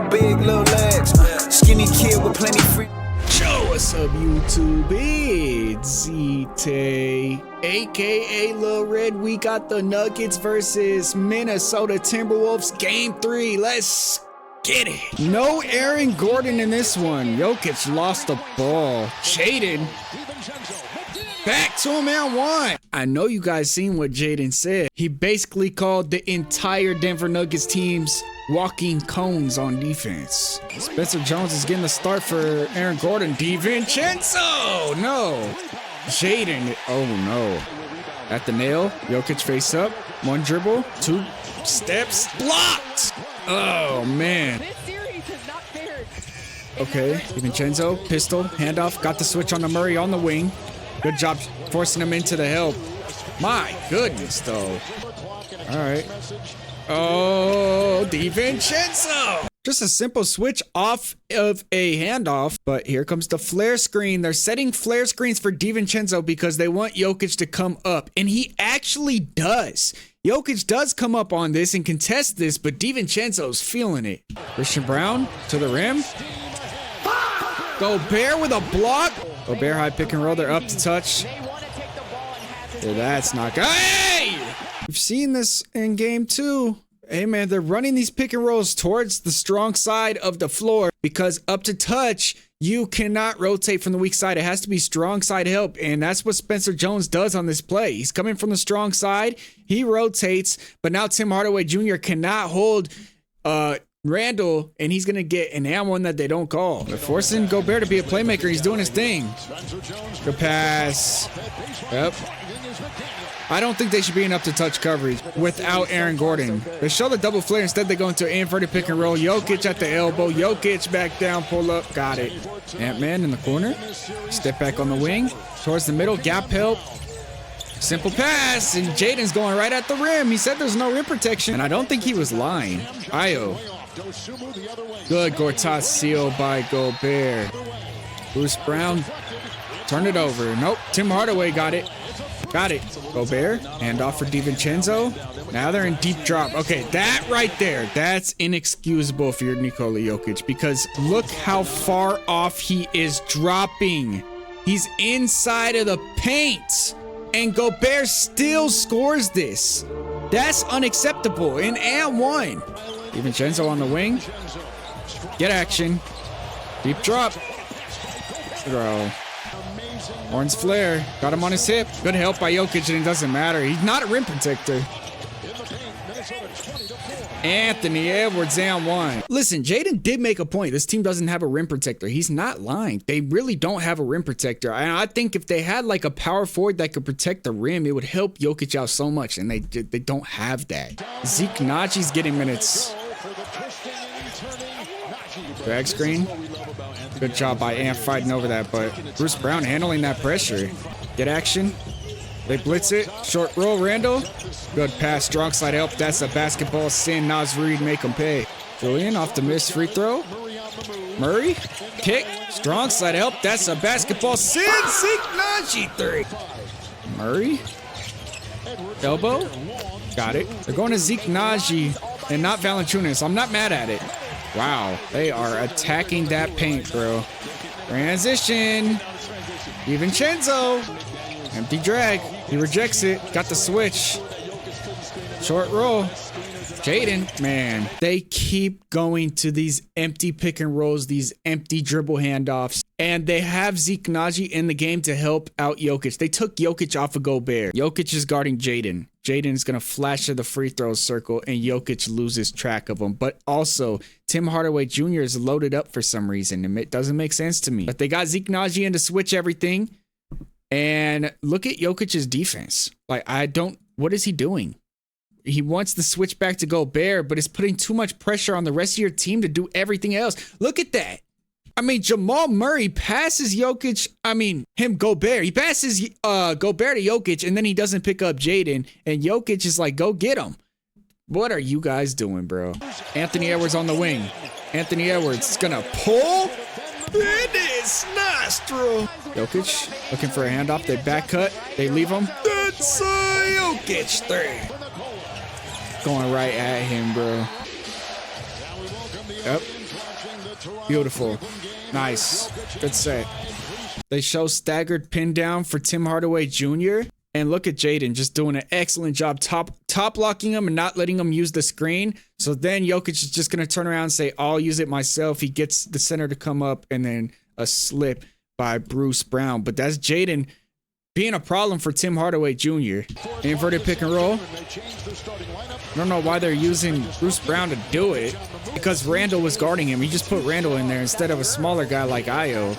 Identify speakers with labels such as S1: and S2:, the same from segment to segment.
S1: got big little legs. Skinny kid with plenty free.
S2: Yo, what's up, YouTube? It's ZTAY, aka Lil Red. We got the Nuggets versus Minnesota Timberwolves, Game 3. Let's get it. No Aaron Gordon in this one. Jokic lost the ball. Jaden back to him and one. I know you guys seen what Jaden said. He basically called the entire Denver Nuggets teams walking cones on defense. Spencer Jones is getting the start for Aaron Gordon. DiVincenzo, no. Jaden, oh no. At the nail, Jokic face up. One dribble, two steps, blocked. Oh man. Okay, DiVincenzo, pistol, handoff, got the switch on the Murray on the wing. Good job forcing him into the help. My goodness, though. All right. Oh, DiVincenzo. Just a simple switch off of a handoff, but here comes the flare screen. They're setting flare screens for DiVincenzo because they want Jokic to come up, and he actually does. Jokic does come up on this and contest this, but DiVincenzo's feeling it. Christian Brown to the rim. Gobert with a block. Gobert high pick and roll. They're up to touch. Yeah, that's not good. Hey! We've seen this in game 2. Hey, man, they're running these pick and rolls towards the strong side of the floor because up to touch, you cannot rotate from the weak side. It has to be strong side help, and that's what Spencer Jones does on this play. He's coming from the strong side. He rotates, but now Tim Hardaway Jr. cannot hold Randall, and he's going to get an and one that they don't call. They're forcing Gobert to be a playmaker. He's doing his thing. Good pass. Yep. I don't think they should be in up-to-touch coverage without Aaron Gordon. They show the double flare. Instead, they go into an inverted pick and roll. Jokic at the elbow. Jokic back down, pull up. Got it. Ant-Man in the corner. Step back on the wing. Towards the middle. Gap help. Simple pass. And Jaden's going right at the rim. He said there's no rim protection. And I don't think he was lying. Io. Good Gortat seal by Gobert. Bruce Brown. Turn it over. Nope. Tim Hardaway got it. Got it. Gobert. Handoff for DiVincenzo. Now they're in deep drop. Okay, that right there, that's inexcusable if you're Nikola Jokic because look how far off he is dropping. He's inside of the paint. And Gobert still scores this. That's unacceptable. And one. DiVincenzo on the wing. Get action. Deep drop. Throw. Horns flare. Got him on his hip. Good help by Jokic, and it doesn't matter. He's not a rim protector. Anthony Edwards and one. Listen, Jaden did make a point. This team doesn't have a rim protector. He's not lying. They really don't have a rim protector. And I think if they had like a power forward that could protect the rim, it would help Jokic out so much. And they don't have that. Zeke Naji's getting minutes. Drag screen. Good job by Ant fighting over that, but Bruce Brown handling that pressure. Get action. They blitz it. Short roll, Randall. Good pass, strong side help. That's a basketball sin. Naz Reid make him pay. Julian off the missed free throw. Murray, kick, strong side help. That's a basketball sin. Zeke Naji 3. Murray, elbow. Got it. They're going to Zeke Naji and not Valanciunas. I'm not mad at it. Wow, they are attacking that paint, bro. Transition. DiVincenzo. Empty drag. He rejects it. Got the switch. Short roll. Jaden, man, they keep going to these empty pick and rolls, these empty dribble handoffs, and they have Zeke Naji in the game to help out Jokic. They took Jokic off of Gobert. Jokic is guarding Jaden. Jaden is going to flash to the free throw circle, and Jokic loses track of him. But also, Tim Hardaway Jr. is loaded up for some reason, and it doesn't make sense to me. But they got Zeke Naji in to switch everything, and look at Jokic's defense. Like, what is he doing? He wants the switch back to Gobert, but it's putting too much pressure on the rest of your team to do everything else. Look at that. I mean, Jamal Murray passes Jokic. Gobert. He passes Gobert to Jokic, and then he doesn't pick up Jaden. And Jokic is like, go get him. What are you guys doing, bro? Anthony Edwards on the wing. Anthony Edwards is going to pull. It is Nostro. Jokic looking for a handoff. They back cut. They leave him. That's Jokic 3. Going right at him, bro. Yep. Beautiful. Nice. Good set. They show staggered pin down for Tim Hardaway Jr. And look at Jaden just doing an excellent job top locking him and not letting him use the screen. So then Jokic is just going to turn around and say, I'll use it myself. He gets the center to come up and then a slip by Bruce Brown. But that's Jaden being a problem for Tim Hardaway Jr. Inverted pick and roll. I don't know why they're using Bruce Brown to do it. Because Randall was guarding him. He just put Randall in there instead of a smaller guy like Io.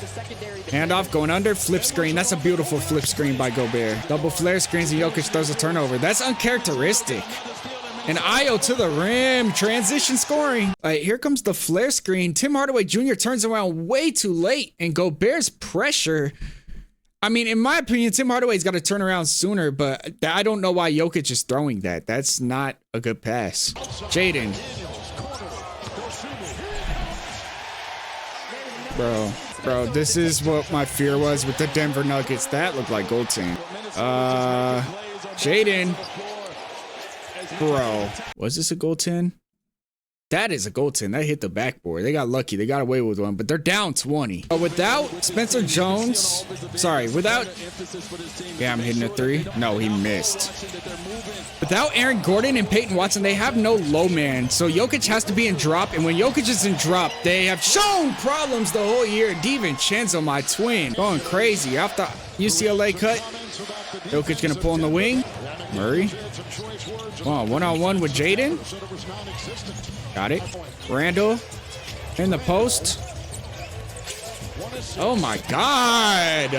S2: Handoff going under, flip screen. That's a beautiful flip screen by Gobert. Double flare screens and Jokic throws a turnover. That's uncharacteristic. And Io to the rim. Transition scoring. All right, here comes the flare screen. Tim Hardaway Jr. turns around way too late. And Gobert's pressure. I mean, in my opinion, Tim Hardaway's got to turn around sooner. But I don't know why Jokic is throwing that. That's not a good pass. Jaden. Bro, this is what my fear was with the Denver Nuggets. That looked like goaltending. Jaden. Bro, was this a goaltend? That is a goaltend. That hit the backboard. They got lucky. They got away with one, but they're down 20. Without Spencer Jones, yeah, I'm hitting a three. No, he missed. Without Aaron Gordon and Peyton Watson, they have no low man. So Jokic has to be in drop, and when Jokic is in drop, they have shown problems the whole year. DiVincenzo, my twin, going crazy. After UCLA cut, Jokic gonna pull in the wing. Murray. Oh, one-on-one with Jaden. Got it. Randall in the post. Oh my God.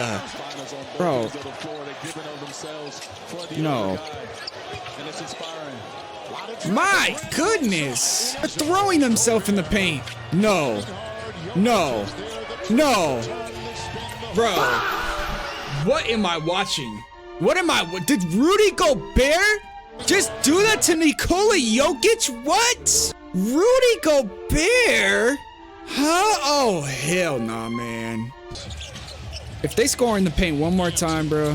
S2: Bro. No. My goodness. They're throwing themselves in the paint. No. No. No. Bro. What am I watching? Did Rudy Gobert just do that to Nikola Jokic? What? Rudy Gobert? Huh? Oh, hell nah, man. If they score in the paint one more time, bro.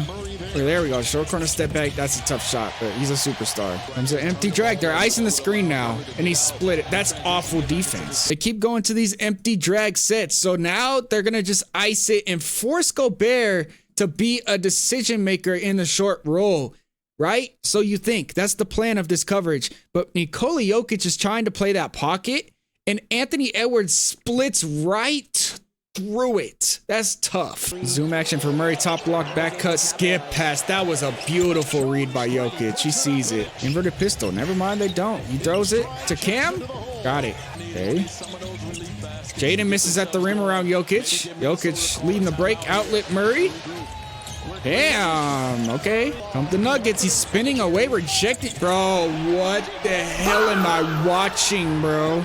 S2: There we go. Short corner step back. That's a tough shot, but he's a superstar. Comes an empty drag. They're icing the screen now, and he split it. That's awful defense. They keep going to these empty drag sets, so now they're going to just ice it and force Gobert to be a decision maker in the short roll, right? So you think that's the plan of this coverage, but Nikola Jokic is trying to play that pocket, and Anthony Edwards splits right through it. That's tough. Zoom action for Murray, top block, back cut, skip pass. That was a beautiful read by Jokic. He sees it. Inverted pistol. Never mind, they don't. He throws it to Cam. Got it. Okay. Jaden misses at the rim around Jokic. Jokic leading the break. Outlet Murray. Damn. Okay. Come the Nuggets. He's spinning away. Rejected. Bro, what the hell am I watching, bro?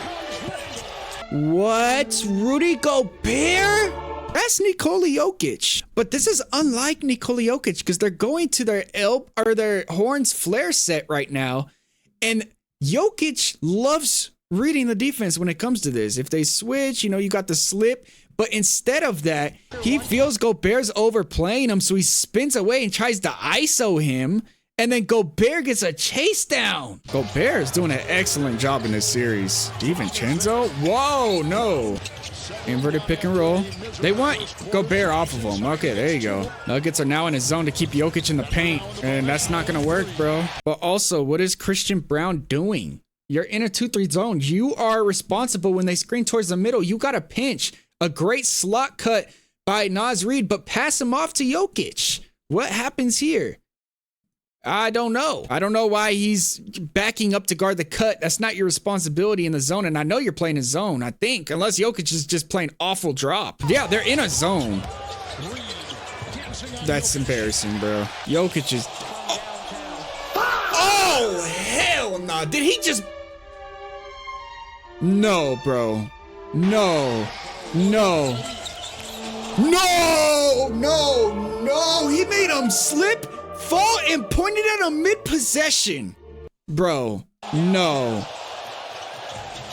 S2: What? Rudy Gobert? That's Nikola Jokic. But this is unlike Nikola Jokic because they're going to their horns flare set right now. And Jokic loves reading the defense when it comes to this. If they switch, you got the slip. But instead of that, he feels Gobert's overplaying him, so he spins away and tries to ISO him. And then Gobert gets a chase down. Gobert is doing an excellent job in this series. DiVincenzo? Whoa, no. Inverted pick and roll. They want Gobert off of him. Okay, there you go. Nuggets are now in his zone to keep Jokic in the paint. And that's not going to work, bro. But also, what is Christian Brown doing? You're in a 2-3 zone. You are responsible when they screen towards the middle. You got a pinch. A great slot cut by Naz Reid, but pass him off to Jokic. What happens here? I don't know. I don't know why he's backing up to guard the cut. That's not your responsibility in the zone. And I know you're playing a zone, I think, unless Jokic is just playing awful drop. Yeah, they're in a zone. That's embarrassing, bro. Jokic is... Oh, hell no. Did he just... No, bro. No. No. No! No! No! He made him slip, fall, and pointed at him mid-possession. Bro, no.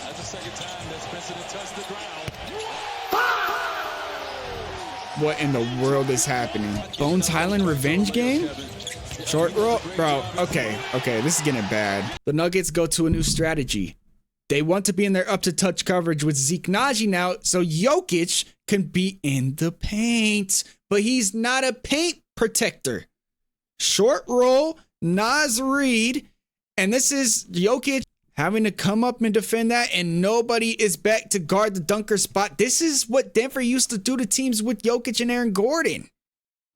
S2: That's the second time that Spencer touched the ground. What in the world is happening? Bones Highland revenge game? Short roll? Bro, okay, this is getting bad. The Nuggets go to a new strategy. They want to be in their up-to-touch coverage with Zeke Naji now, so Jokic can be in the paint. But he's not a paint protector. Short roll, Naz Reid, and this is Jokic having to come up and defend that, and nobody is back to guard the dunker spot. This is what Denver used to do to teams with Jokic and Aaron Gordon.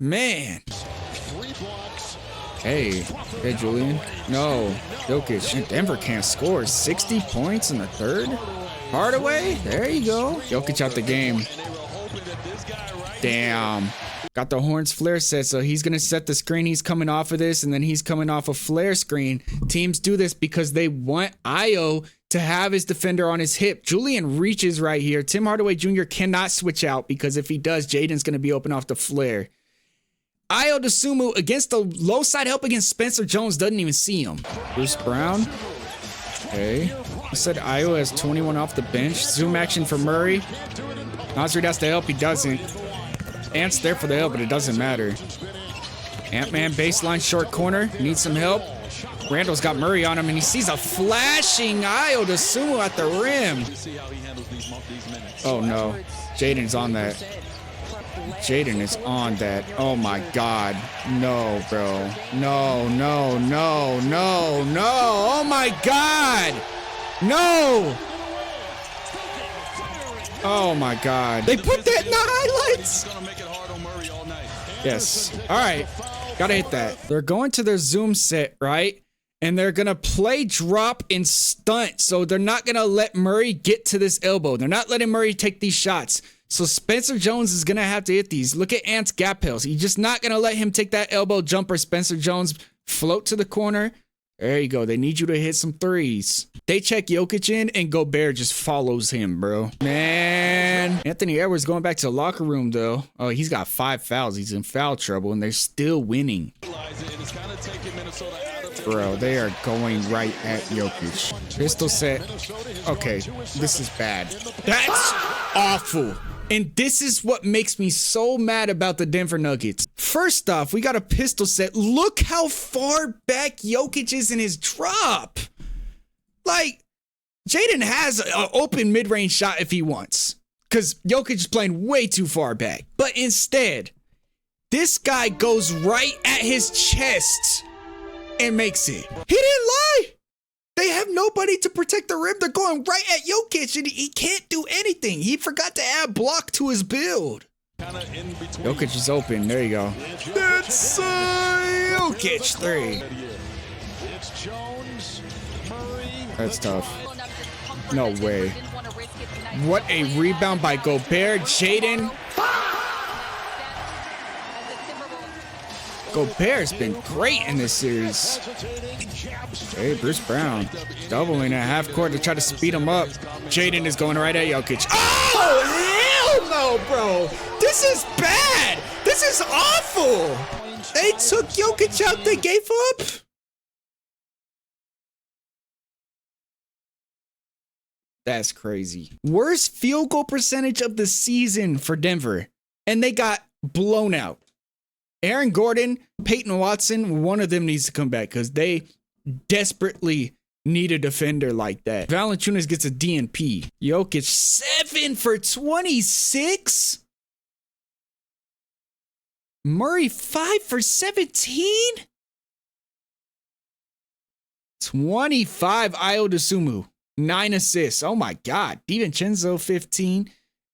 S2: Man. Hey, Julian. No, Jokic. Denver can't score. 60 points in the third. Hardaway, there you go. Jokic out the game. Damn. Got the Horns flare set, so he's going to set the screen. He's coming off of this, and then he's coming off a flare screen. Teams do this because they want Io to have his defender on his hip. Julian reaches right here. Tim Hardaway Jr. cannot switch out because if he does, Jaden's going to be open off the flare. Io DeSumo against the low side help against Spencer Jones, doesn't even see him. Bruce Brown. Okay. I said Io has 21 off the bench. Zoom action for Murray. Nasri has to help. He doesn't. Ant's there for the help, but it doesn't matter. Ant-Man baseline short corner. Needs some help. Randall's got Murray on him, and he sees a flashing Io DeSumo at the rim. Oh, no. Jaden's on that. Jaden is on that. Oh, my God. No, bro. No, no, no, no, no. Oh, my God. No. Oh, my God. They put that in the highlights. Yes. All right. Gotta hit that. They're going to their zoom set, right? And they're going to play drop and stunt. So they're not going to let Murray get to this elbow. They're not letting Murray take these shots. So Spencer Jones is going to have to hit these. Look at Ant's gap hills. He's just not going to let him take that elbow jumper. Spencer Jones float to the corner. There you go. They need you to hit some threes. They check Jokic in, and Gobert just follows him, bro. Man. Anthony Edwards going back to the locker room, though. Oh, he's got 5 fouls. He's in foul trouble, and they're still winning. Bro, they are going right at Jokic. Pistol set. Okay, this is bad. That's awful. And this is what makes me so mad about the Denver Nuggets. First off, we got a pistol set. Look how far back Jokic is in his drop. Like, Jaden has an open mid-range shot if he wants. Because Jokic is playing way too far back. But instead, this guy goes right at his chest and makes it. He didn't lie. They have nobody to protect the rim. They're going right at Jokic, and he can't do anything. He forgot to add block to his build. Jokic is open. There you go. That's Jokic 3. That's tough. No way. What a rebound by Gobert. Jaden. Gobert's been great in this series. Hey, Bruce Brown doubling at half court to try to speed him up. Jaden is going right at Jokic. Oh, hell no, bro. This is bad. This is awful. They took Jokic out. They gave up. That's crazy. Worst field goal percentage of the season for Denver. And they got blown out. Aaron Gordon, Peyton Watson, one of them needs to come back because they desperately need a defender like that. Valanciunas gets a DNP. Jokic 7 for 26. Murray 5 for 17. 25. Io DeSumo 9 assists. Oh my God. DiVincenzo 15.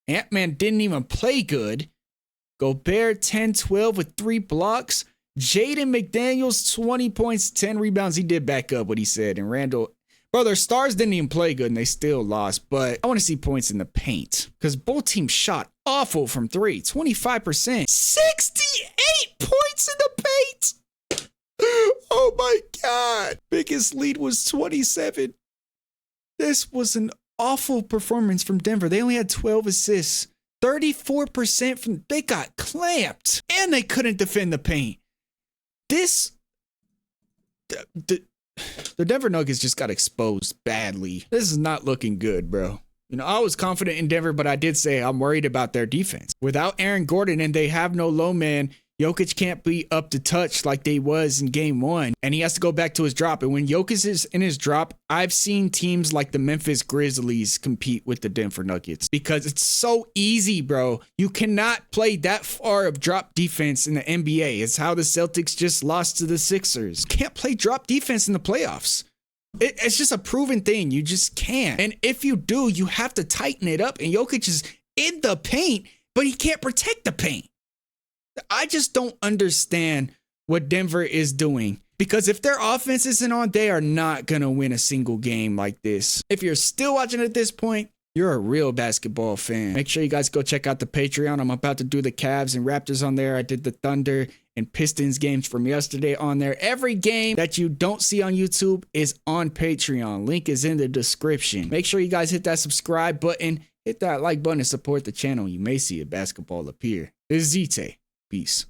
S2: Ant-Man didn't even play good. Gobert 10-12 with 3 blocks. Jaden McDaniels 20 points, 10 rebounds. He did back up what he said. And Randall, bro, their stars didn't even play good and they still lost. But I want to see points in the paint because both teams shot awful from 3. 25%. 68 points in the paint. Oh my God. Biggest lead was 27. This was an awful performance from Denver. They only had 12 assists. 34% from, they got clamped and they couldn't defend the paint. The Denver Nuggets just got exposed badly. This is not looking good, bro. You know, I was confident in Denver, but I did say I'm worried about their defense. Without Aaron Gordon and they have no low man, Jokic can't be up to touch like they was in game 1, and he has to go back to his drop. And when Jokic is in his drop, I've seen teams like the Memphis Grizzlies compete with the Denver Nuggets because it's so easy, bro. You cannot play that far of drop defense in the NBA. It's how the Celtics just lost to the Sixers. Can't play drop defense in the playoffs. It's just a proven thing. You just can't. And if you do, you have to tighten it up. And Jokic is in the paint, but he can't protect the paint. I just don't understand what Denver is doing, because if their offense isn't on, they are not going to win a single game like this. If you're still watching at this point, you're a real basketball fan. Make sure you guys go check out the Patreon. I'm about to do the Cavs and Raptors on there. I did the Thunder and Pistons games from yesterday on there. Every game that you don't see on YouTube is on Patreon. Link is in the description. Make sure you guys hit that subscribe button, hit that like button to support the channel. You may see a basketball appear. This is ZTAY. Peace.